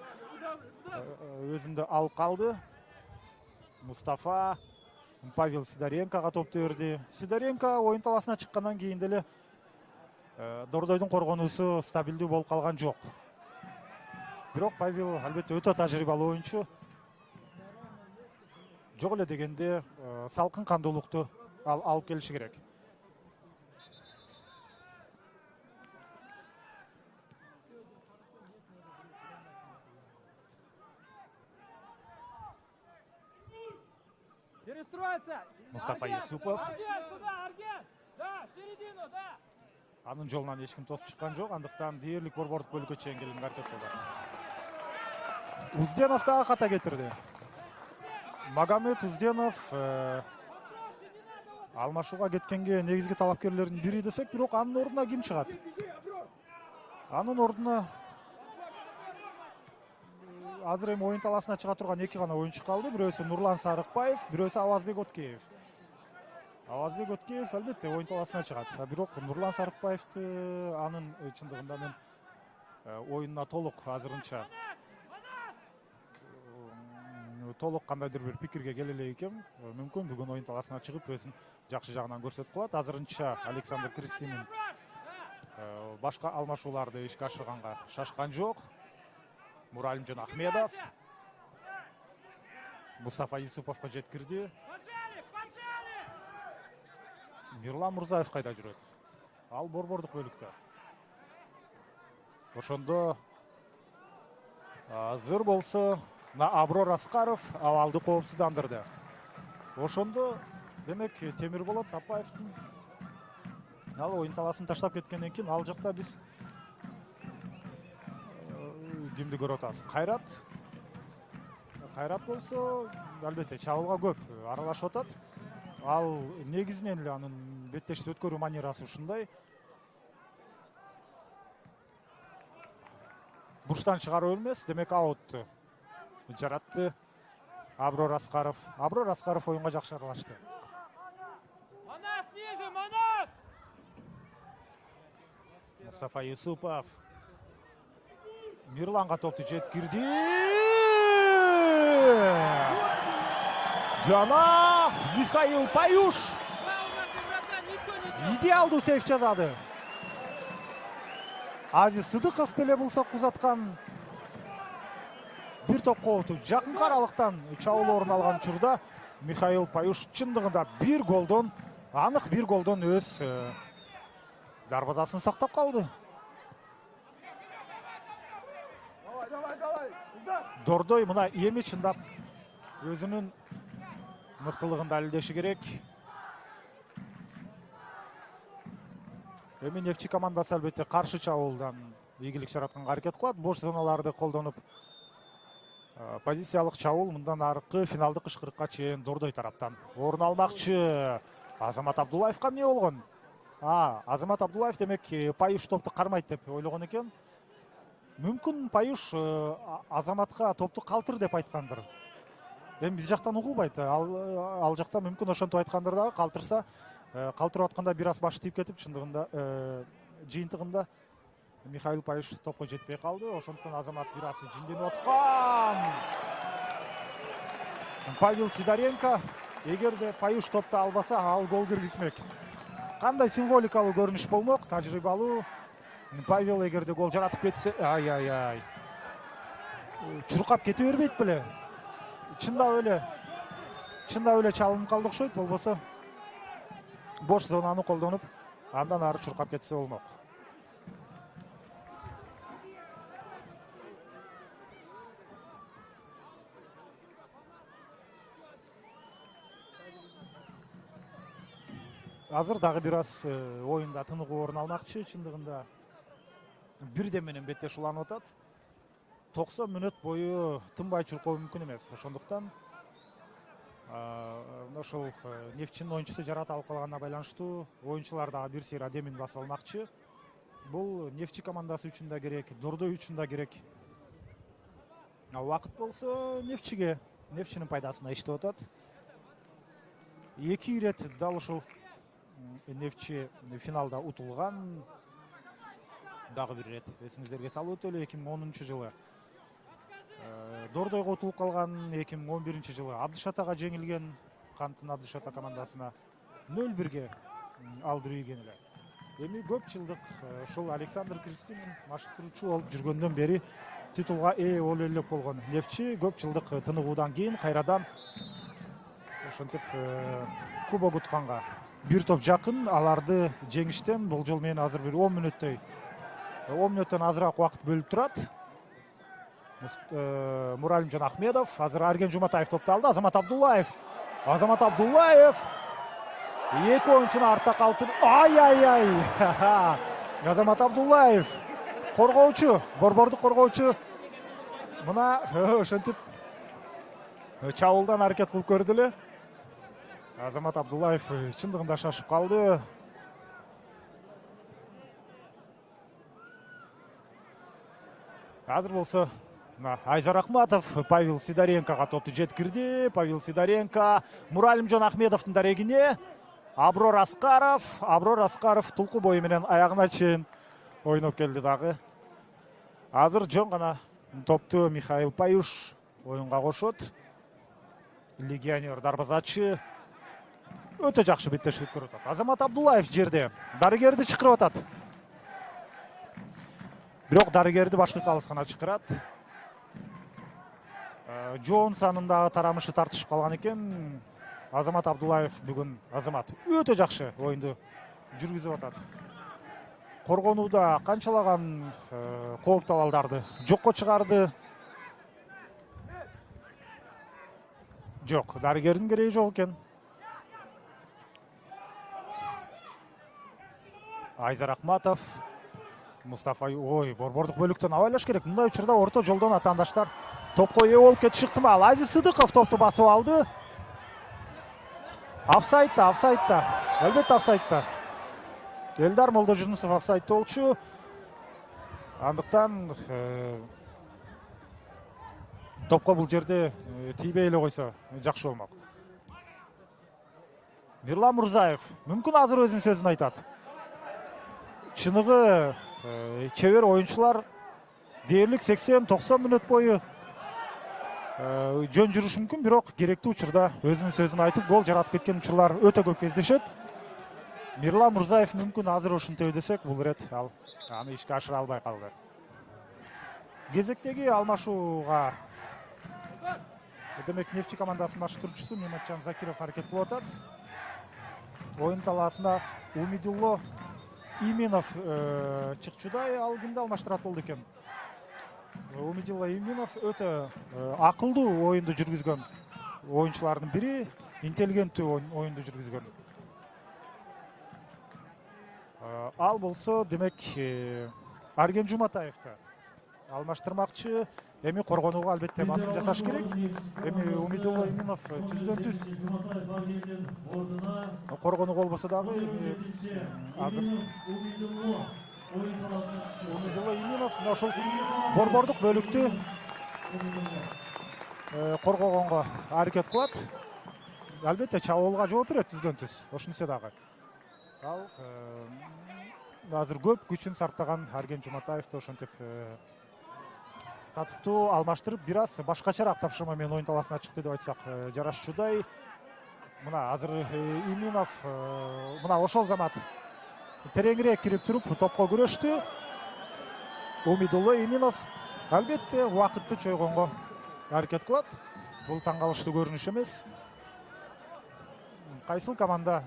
өзүндө алып калды. Мустафа Павел Сидоренкоға топ берди. Сидоренко оюн таласына чыккандан кийин деле Дордойдун коргонуусу стабилдүү болуп калган жок. Бирок Павел албетте өтө тажрыйбалуу оюнчу. Жок эле дегенде салкын кандуулукту алып келиши керек. Мустафа Юсупов. Анын жолунан эч ким тосуп чыккан жок, андыктан дээрлик борбордук бөлүккө чейин келүүгө аракет кылды. Узденов дагы ката кетирди. Магомед Узденов алмашууга кеткенге негизги талапкерлердин бири десек, бирок анын ордуна ким чыгат? Анын ордуна азыр эми оюн таласына чыга турган эки гана оюнчу калды. Бирөөсү Нурлан Сарыкбаев, бирөөсү Авазбек Откеев. Авазбек Откеев албетте оюн таласына чыгат. Бирок Нурлан Сарыкбаевди анын чындыгында мен оюнуна толук азырынча толук кандайдыр бир пикирге келе элек экем. Мүмкүн бүгүн оюн таласына чыгып өзүн жакшы жагынан көрсөтүп калат. Азырынча Александр Кристинин башка алмашууларды ишке ашырганга шашкан жок. Муралимжан Ахмедов Мустафа Юсуповго жеткирди. Мирлан Мурзаев кайда жүрөт? Ал борбордук бөлүктө. Ошондо азыр болсо Аброр Аскаров абалды коопсуздандырды. Ошондо демек Темирболот Тапаевдин ал оюн таласын таштап кеткенден кийин ал жакта биз кимди көрүп атабыз? Кайрат болсо албетте чабуулга көп аралашып атат. Ал негизинен эле анын беттешти өткөрүү манерасы ушундай. Бурчтан чыгарып эмес, демек аут жаратты Аброр Аскаров. Аброр Аскаров оюнга жакшы аралашты. Манас ниже, Манас! Мустафа Юсупов Мирланга топту жеткирди. Жана Михаил Паюш идеалдуу сейф жасады. Азиз Сыдыков беле булсак узаткан бир топ кооту жакынкы аралыктан чабуул орун алган учурда Михаил Паюш чындыгында бир голдон, анык бир голдон өз дарбазасын сактап калды. Дордой мына эми чындап өзүнүн мыктылыгын далилдеши керек. Эми Нефчи командасы албетте каршы чабуулдан ийгилик жаратканга аракет кылат. Бош зоналарды колдонуп позициялык чабуул мындан аркы финалдык ышкырыкка чейин Дордой тараптан орун алмакчы. Азамат Абдуллаевка эмне болгон? Азамат Абдуллаев демек Паюш топту кармайт деп ойлогон экен. Мүмкүн Паюш Азаматка топту калтыр деп айткандыр. Эми биз жактан угулбайт. Ал жакта мүмкүн ошентип айткандыр дагы, калтырса калтырып атканда бир аз башы тийип кетип, чындыгында жыйынтыгында Михаил Паюш топко жетпей калды. Ошондуктан Азамат бир аз жинденип аткан. Павел Сидоренко эгерде Паюш топту албаса, ал гол киргизмек. Кандай символикалуу көрүнүш болмок, тажрыйбалуу. Павел эгерде гол жаратып кетсе, ай. Чуркап кете бербейт беле? Чындап эле чалынып калды окшойт, болбосо бош зонаны колдонуп, андан ары чуркап кетсе болмок. Азыр дагы бир аз оюнда тыныгуу орун алмакчы, чындыгында бирден менен беттеш уланып атат. 90 мүнөт бою тынбай чуркоо мүмкүн эмес. Ошондуктан ошол Нефчинин оюнчусу жарат алып калганына байланыштуу оюнчулар дагы бир сыйра демин басып алмакчы. Бул Нефчи командасы үчүн да керек, Дордой үчүн да керек. Убакыт болсо Нефчинин пайдасына иштеп атат. 2 ирет дал ушул Нефчи финалда утулган. Дагы бир ирет эсиңиздерге салып өтөлү, 2010 жылы Дордойго утулуп калган, 2011 жылы Абдышатага жеңилген, Кантын Абдышата командасына 0-1 алдыруу ийген эле. Эми көп жылдык ушул Александр Кристинин машыктыруучу болуп жүргөндөн бери титулга ээ боло элек болгон Нефчи көп жылдык тыныгуудан кийин кайрадан ошентип кубок утканга бир топ жакын, аларды жеңиштен болжол менен азыр бир 10 мүнөттөн азыраак убакыт бөлүп турат. Муралимжан Ахмедов, азыр Арген Жуматаев топту алды. Азамат Абдуллаев 2 оюнчуну артта калтырып, Азамат Абдуллаев коргоочу, борбордук коргоочу мына ошентип чабуулдан аракет кылып көрдү эле. Азамат Абдуллаев чындыгында шашып калды. Азыр болсо Айзар Ахматов Павел Сидоренкоға топты жеткирди. Павел Сидоренко Муралимжан Ахмедовдун дарегине. Аброр Аскаров тулку бою менен аягына чейин ойноп келди дагы. Азыр жөн гана топту Михаил Паюш оюнга кошот. Легионер дарбазачы өтө жакшы беттешилик көрүп атат. Азамат Абдуллаев жерде дарыгерди чакырып атат. Бирок дарыгерди башкы калыскана чакырат. Жоон санындагы тарамышы тартышып калган экен. Азамат Абдуллаев бүгүн өтө жакшы оюнду жүргүзүп атат. Коргонууда канчалаган кооптуу абалдарды жокко чыгарды. Жок, дарыгердин кереги жок экен. Айзар Ахматов, Мустафа, борбордук бөлүктөн абайлаш керек. Мындай учурда орто жолдон атаандаштар топко ээ болуп кетиши ыктымал. Азиз Сыдыков топту басып алды. Офсайдта. Албетте офсайдта. Элдар Молдожунусов офсайдта болчу. Андыктан топко бул жерде тийбей эле койсо жакшы болмок. Мирлан Мурзаев мүмкүн азыр өзүнүн сөзүн айтат. Чыныгы чебер оюнчулар дээрлик 80-90 мүнөт бою жөн жүрүшү мүмкүн, бирок керектүү учурда өзүнүн сөзүн айтып гол жаратып кеткен учурлар өтө көп кездешет. Мирлан Мурзаев мүмкүн азыр ушинтип десек, бул ирет ал аны ишке ашыра албай калды. Кезектеги алмашууга демек Нефчи командасынын машыктыруучусу Нематжан Закиров аракет кылып атат. Оюн талаасына Умидулло Именов чыкчудай, ал кимди алмаштырат болду экен? Умидулло Именов өтө акылдуу оюнду жүргүзгөн оюнчулардын бири, интеллигенттүү оюнду жүргүзгөн. Ал болсо демек Арген Жуматаевди алмаштырмакчы. Эми коргонууга албетте басым жасаш керек. Эми Умидулла Иминов түздөн түз коргонуу болбосо дагы азыр Умидулла Иминов ошол борбордук бөлүктү коргогонго аракет кылат. Албетте чабуулга жооп берет түздөн түз. Ошентсе дагы ал азыр көп күчүн сарптаган Арген Жуматаевди ошентип татыктуу алмаштырып, бир аз башкачараак тапшырма менен оюн талаасына чыкты деп айтсак жарашчудай. Мына азыр Иминов мына ошол замат тереңирээк кирип туруп топко күрөштү. Умидулла Иминов албетте убакытты чойгонго аракет кылат. Бул таң калыштуу көрүнүш эмес. Кайсыл команда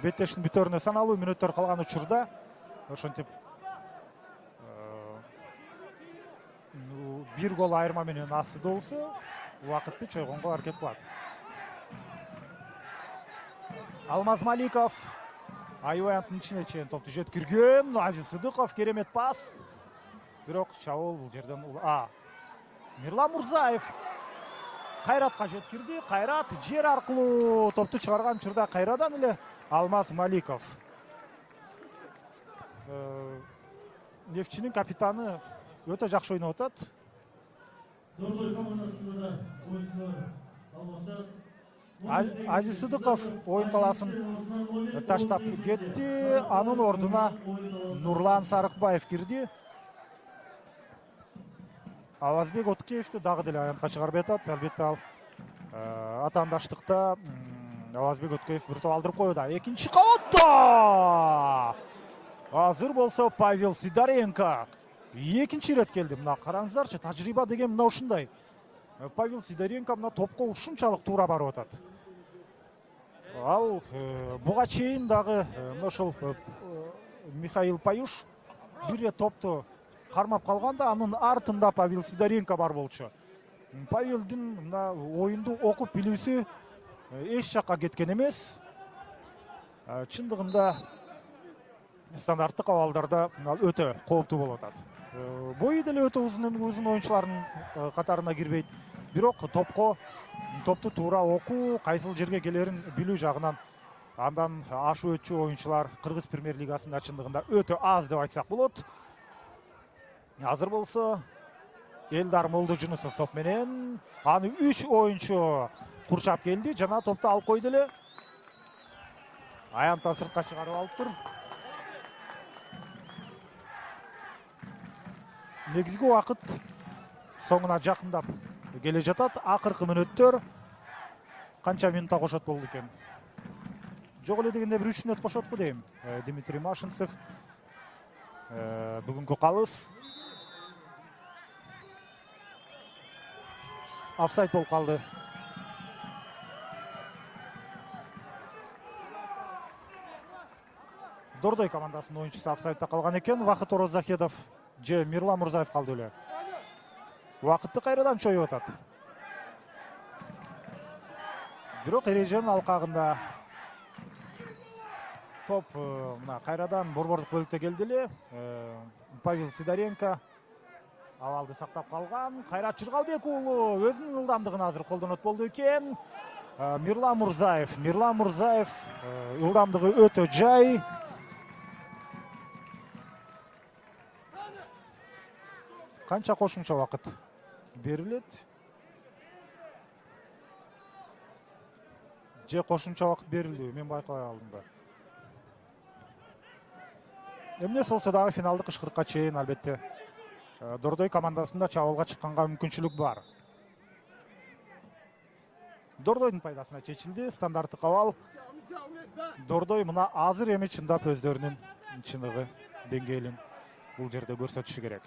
беттештин бүтөрүнө саналуу мүнөттөр калган учурда ошентип бир гол айырма менен астыда болсо убакытты чойгонго аракет кылат. Алмаз Маликов аябайдын ичине чейин топту жеткирген. Азиз Сыдыков керемет пас. Бирок чабуул бул жерден Мирлан Мурзаев Кайратка жеткирди. Кайрат жер аркылуу топту чыгарган учурда кайрадан эле Алмаз Маликов. Нефтчинин капитаны өтө жакшы ойноп атат. Азиз Сыдыков оюн талаасын таштап кетти. Анын ордуна Нурлан Сарыкбаев кирди. Авазбек Откеевди дагы деле аянтка чыгарбай атат. Албетте ал атаандаштыкта Авазбек Откеев бир топ алдырып коюуда. Экинчи кабатта азыр болсо Павел Сидоренко экинчи ирет келди. Мына караңыздарчы, тажрыйба деген мына ушундай. Павел Сидоренко мына топко ушунчалык туура барып атат. Ал буга чейин дагы мына ошол Михаил Паюш бир ирет топту кармап калганда анын артында Павел Сидоренко бар болчу. Павелдин мына оюнду окуп билүүсү эч жакка кеткен эмес. Чындыгында стандарттык абалдарда өтө кооптуу болуп атат. Бою деле өтө узун оюнчулардын катарына кирбейт. Бирок топту туура окуу, кайсыл жерге келерин билүү жагынан андан ашуу өтчү оюнчулар Кыргыз премьер лигасында чындыгында өтө аз деп айтсак болот. Азыр болсо Элдар Молдожунусов топ менен аны 3 оюнчу курчап келди жана топту алып койду эле. Аянтан сыртка чыгарып алыптыр. Негизги убакыт соңуна жакындап келе жатат. Акыркы мүнөттөр канча минутта кошот болду экен? Жок эле дегенде бир 3 мүнөт кошотпу дейм. Дмитрий Машинцев бүгүнкү калыс офсайд болуп калды. Дордой командасынын оюнчусу офсайдда калган экен. Вахыт Орозахедов же Мирлан Мурзаев калды эле. Убакытты кайрадан чоюп атат. Бирок эреженин алкагында топ мына кайрадан борбордук бөлүктө келди эле. Павел Сидоренко абалды сактап калган. Кайрат Жыргалбек уулу өзүнүн ылдамдыгын азыр колдонот болду экен. Мирлан Мурзаев ылдамдыгы өтө жай. Канча кошумча убакыт берилет? Же кошумча убакыт берилди? Мен байкабай алдым да. Эмне болсо дагы финалдык ышкырыкка чейин албетте Дордой командасында чабуулга чыкканга мүмкүнчүлүк бар. Дордойдун пайдасына чечилди стандарттык абал. Дордой мына азыр эми чындап өздөрүнүн чыныгы деңгээлин бул жерде көрсөтүшү керек.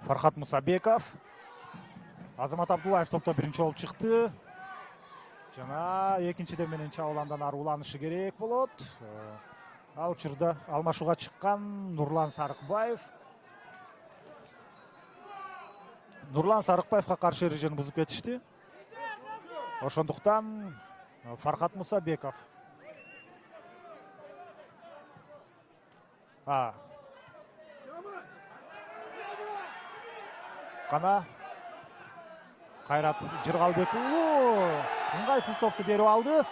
Фархат Мусабеков, Азамат Абдуллаев топто биринчи болуп чыкты. Жана экинчиден менен чабуул андан ары уланышы керек болот. Ал учурда алмашууга чыккан Нурлан Сарыкбаев. Нурлан Сарыкбаевга каршы эрежени бузуп кетишти. Ошондуктан Фархат Мусабеков. Кана Кайрат Жыргалбек уулу ыңгайсыз топту берип алды.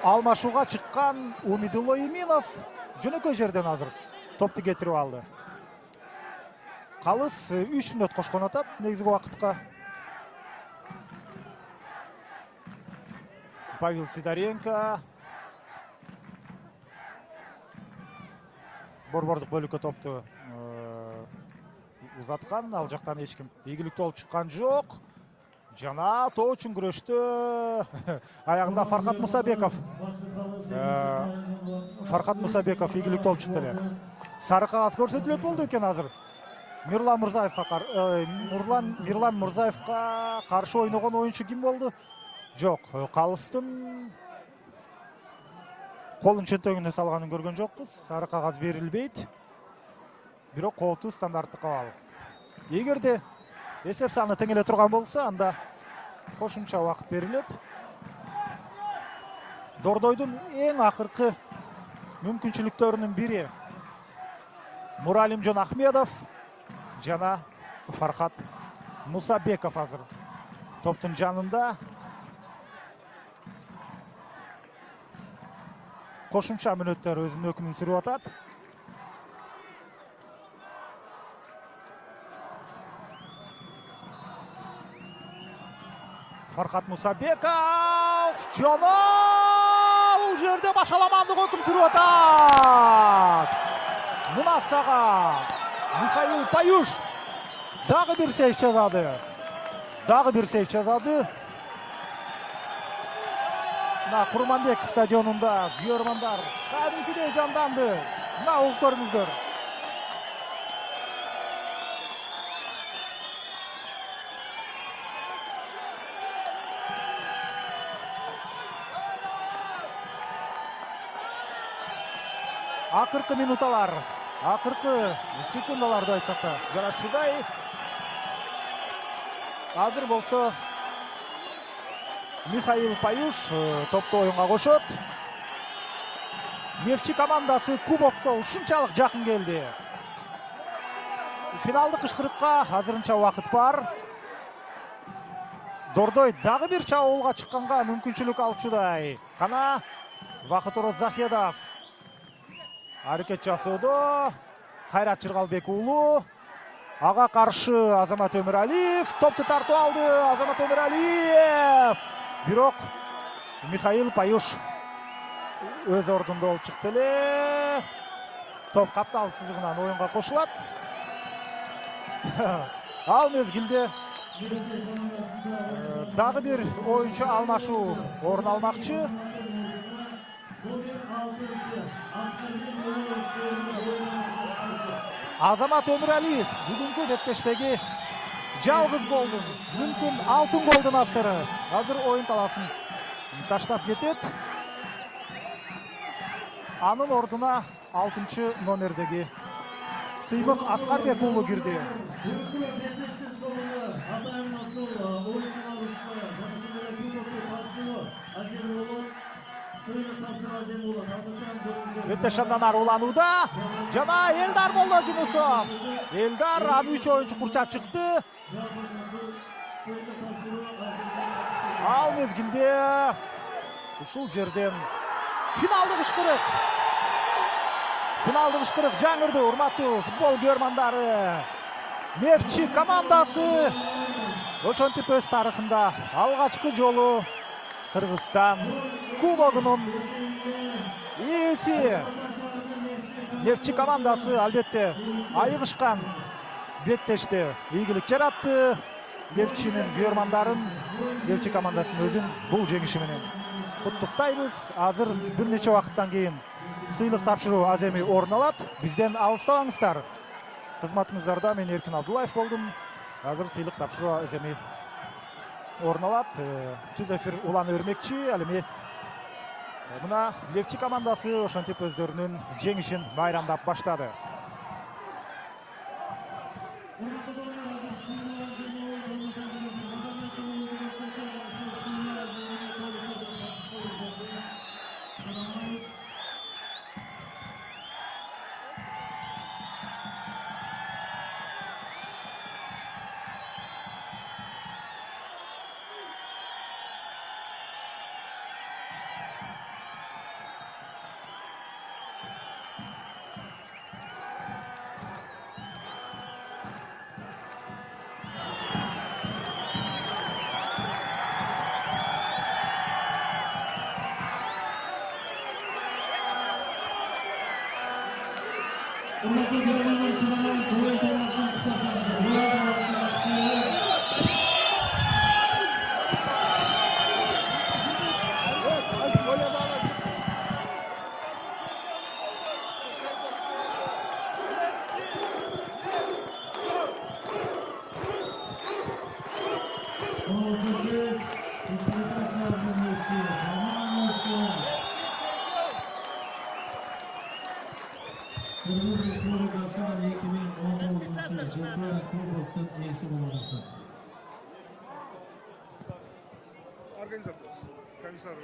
Алмашууга чыккан Умидулло Иминов жөнөкөй жерден азыр топту кетирип алды. Калыс 3 мүнөт кошкон атат негизги убакытка. Павел Сидоренко борбордук бөлүккө топту узаткан, ал жактан эч ким ийгиликтүү болуп чыккан жок. Жана тоочун күрөштө аягында Фархат Мусабеков ийгиликтүү болуп чыкты эле. Сары кагаз көрсөтүлөт болду экен азыр. Мирлан Мурзаевка каршы ойногон оюнчу ким болду? Жок, Калыстын колун чөнтөгүнө салганын көргөн жокпуз. Сары кагаз берилбейт. Бирок коопсуз стандарттык кабыл. Эгерде эсеп саны тең эле турган болсо, анда кошумча убакыт берилет. Дордойдун эң акыркы мүмкүнчүлүктөрүнүн бири Муралимжон Ахмедов жана Фархат Мусабеков азыр топтун жанында. Кошумча мүнөттөр өзүнүн өкүмүн сүрүп атат. Фархат Мусабеков жана бул жерде башаламандык өкүм сүрүп атат. Мына сага Михаил Паюш дагы бир сейв жазады. Мына Курманбек стадионунда күйөрмандар кадимкидей жанданды. Мына угуп көрүңүздөр. Акыркы минуталар, акыркы секундаларды айтсак да жарашчудай. Азыр болсо Михаил Паюш топту оюнга кошот. Нефчи командасы кубокко ушунчалык жакын келди. Финалдык ышкырыкка азырынча убакыт бар. Дордой дагы бир чабуулга чыкканга мүмкүнчүлүк алчудай. Кана Бакыт Орозахедов аракет жасоодо. Кайрат Жыргалбек уулу ага каршы Азамат Өмүралиев топту тартып алды. Азамат Өмүралиев. Бирок Михаил Паюш өз ордунда болуп чыкты эле. Топ каптал сызыгынан оюнга кошулат. Ал мезгилде дагы бир оюнчу алмашуу орун алмакчы. Азамат Өмүралиев бүгүнкү беттештеги жалгыз голдун, мүмкүн алтын голдун автору. Азыр оюн таласын таштап кетет. Анын ордуна 6 номердеги Сыймык Аскарбек уулу кирди. Беттешандан аруланууда жана Элдар Молдо Жунусов. Элдар аны 3 оюнчу курчап чыкты. Ал мезгилде ушул жерден финалдык ышкырык жаңырды. Урматтуу футбол көрмандары, Нефчи командасы ошентип өз тарыхында алгачкы жолу Кыргызстан кубогунун ээси. Нефчи командасы албетте айыгышкан беттеште ийгилик жаратты. Нефчинин күйөрмандарын, Нефчи командасын өзүн бул жеңиши менен куттуктайбыз. Азыр бир нече убакыттан кийин сыйлык тапшыруу аземи орун алат. Бизден алыстабаңыздар. Кызматыңыздарда мен Эркин Абдуллаев болдум. Азыр сыйлык тапшыруу аземи орун алат. Түз эфир уланы өрмекчи. Ал эми мына Нефчи командасы ошентип өздөрүнүн жеңишин байрамдап баштады. Kırmızı Respublikası'nın 2019 Жылкы Кубоктун ээси болуп атат. Организатор, комиссар,